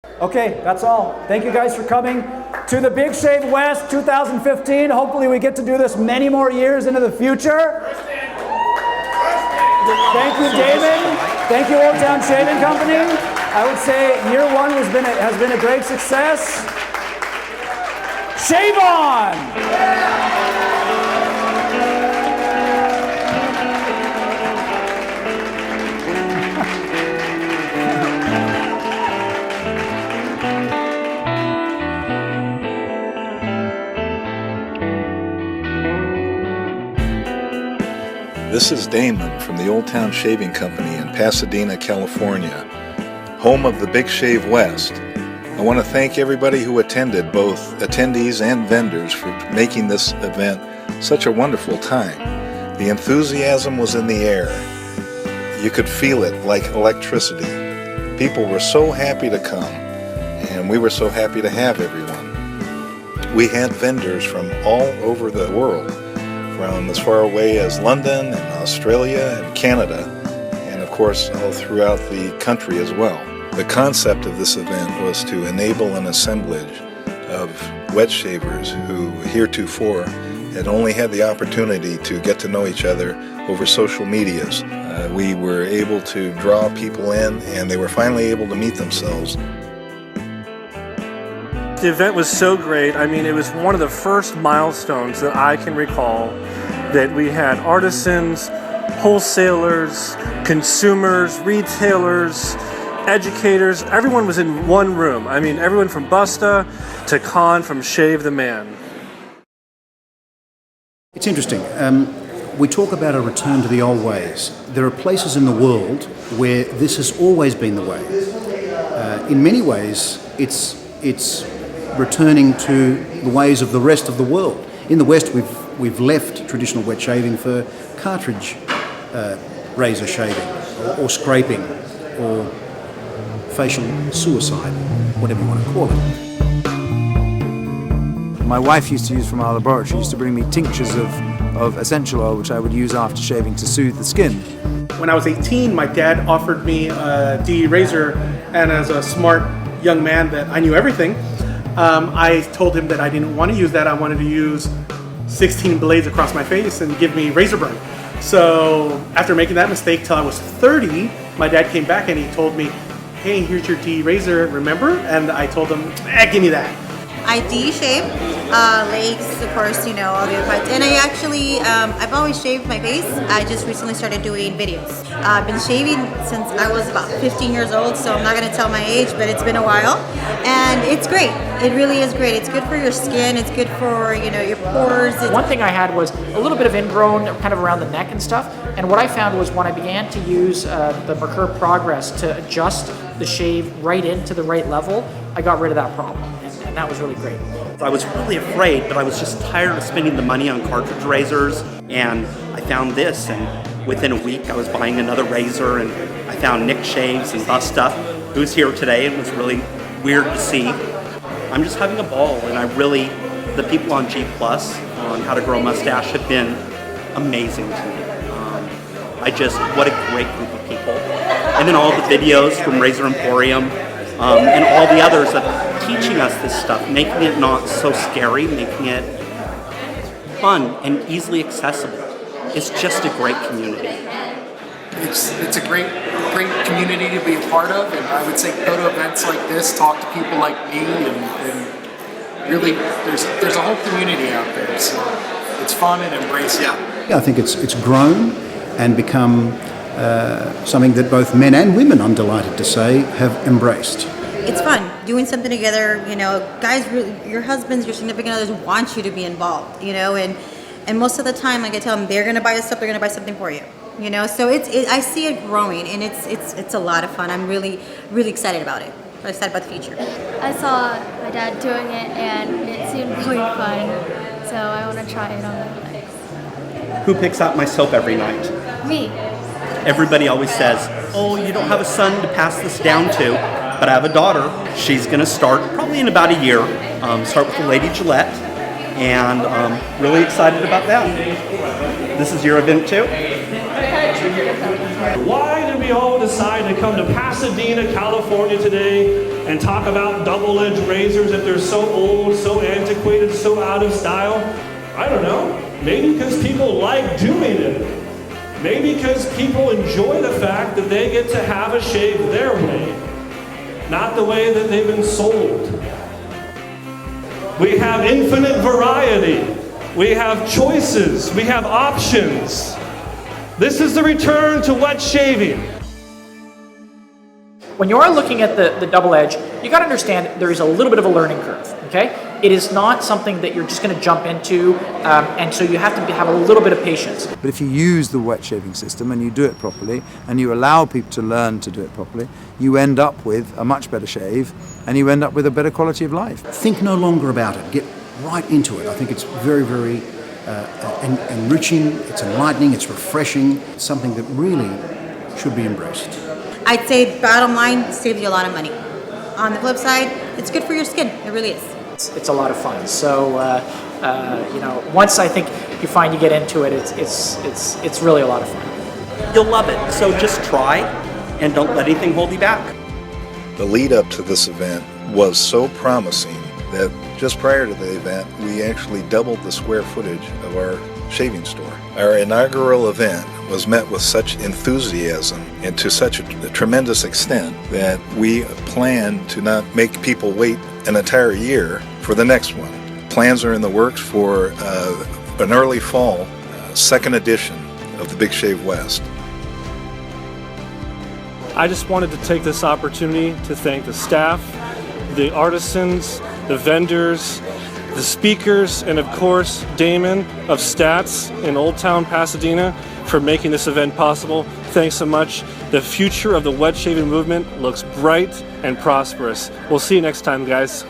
Okay, that's all. Thank you guys for coming to the Big Shave West 2015. Hopefully we get to do this many more years into the future. Thank you, Damon. Thank you, Old Town Shaving Company. I would say year one has been a great success. Shave on! This is Damon from the Old Town Shaving Company in Pasadena, California, home of the Big Shave West. I want to thank everybody who attended, both attendees and vendors, for making this event such a wonderful time. The enthusiasm was in the air. You could feel it like electricity. People were so happy to come, and we were so happy to have everyone. We had vendors from all over the world, from as far away as London and Australia and Canada, and of course all throughout the country as well. The concept of this event was to enable an assemblage of wet shavers who heretofore had only had the opportunity to get to know each other over social medias. We were able to draw people in, and they were finally able to meet themselves. The event was so great. I mean, it was one of the first milestones that I can recall that we had artisans, wholesalers, consumers, retailers, educators. Everyone was in one room. I mean, everyone from Busta to Khan, from Shave the Man. It's interesting. We talk about a return to the old ways. There are places in the world where this has always been the way. In many ways, it's returning to the ways of the rest of the world. In the West, we've left traditional wet shaving for cartridge razor shaving, or scraping, or facial suicide, whatever you want to call it. My wife used to use from our laboratory. She used to bring me tinctures of essential oil, which I would use after shaving to soothe the skin. When I was 18, my dad offered me a DE razor, and as a smart young man that I knew everything, I told him that I didn't want to use that. I wanted to use 16 blades across my face and give me razor burn. So after making that mistake till I was 30, my dad came back and he told me, hey, here's your DE razor, remember? And I told him, give me that. I DE shave, legs, of course, you know, all the other parts. And I actually, I've always shaved my face. I just recently started doing videos. I've been shaving since I was about 15 years old, so I'm not going to tell my age, but it's been a while. And it's great. It really is great. It's good for your skin. It's good for, you know, your pores. One thing I had was a little bit of ingrown kind of around the neck and stuff. And what I found was when I began to use the Mercure Progress to adjust the shave right into the right level, I got rid of that problem. And that was really great. I was really afraid, but I was just tired of spending the money on cartridge razors, and I found this, and within a week I was buying another razor, and I found Nick Shaves and Busta, who's here today, and it was really weird to see. I'm just having a ball, and the people on G Plus on How to Grow a Mustache have been amazing to me. What a great group of people. And then all the videos from RazorEmporium and all the others of teaching us this stuff, making it not so scary, making it fun and easily accessible. It's just a great community. It's a great community to be a part of, and I would say go to events like this, talk to people like me, and really there's a whole community out there, so it's fun and embrace it. Yeah, I think it's grown and become something that both men and women, I'm delighted to say, have embraced. It's fun doing something together. You know, guys, your husbands, your significant others want you to be involved. You know, and most of the time, like I tell them, they're going to buy us stuff. They're going to buy something for you. You know, so I see it growing, and it's a lot of fun. I'm really excited about it. I'm excited about the future. I saw my dad doing it, and it seemed really fun. So I want to try it on my legs. Who picks out my soap every night? Me. Everybody always says, oh, you don't have a son to pass this down to, but I have a daughter. She's going to start probably in about a year, start with the Lady Gillette, and really excited about that. This is your event too? Why do we we all decide to come to Pasadena, California today and talk about double-edged razors if they're so old, so antiquated, so out of style? I don't know. Maybe because people like doing it. Maybe because people enjoy the fact that they get to have a shave their way, not the way that they've been sold. We have infinite variety. We have choices. We have options. This is the return to wet shaving. When you are looking at the double edge, you got to understand there is a little bit of a learning curve, okay? It is not something that you're just going to jump into, and so you have to have a little bit of patience. But if you use the wet shaving system and you do it properly, and you allow people to learn to do it properly, you end up with a much better shave, and you end up with a better quality of life. Think no longer about it. Get right into it. I think it's very, very enriching, it's enlightening, it's refreshing. It's something that really should be embraced. I'd say bottom line, saves you a lot of money. On the flip side, it's good for your skin. It really is. It's a lot of fun. So, you know, once I think you find you get into it, it's really a lot of fun. You'll love it. So just try and don't let anything hold you back. The lead up to this event was so promising that just prior to the event, we actually doubled the square footage of our shaving store. Our inaugural event was met with such enthusiasm and to such a tremendous extent that we plan to not make people wait an entire year for the next one. Plans are in the works for an early fall second edition of the Big Shave West. I just wanted to take this opportunity to thank the staff, the artisans, the vendors, the speakers, and of course, Damon of Stats in Old Town Pasadena for making this event possible. Thanks so much. The future of the wet shaving movement looks bright and prosperous. We'll see you next time, guys.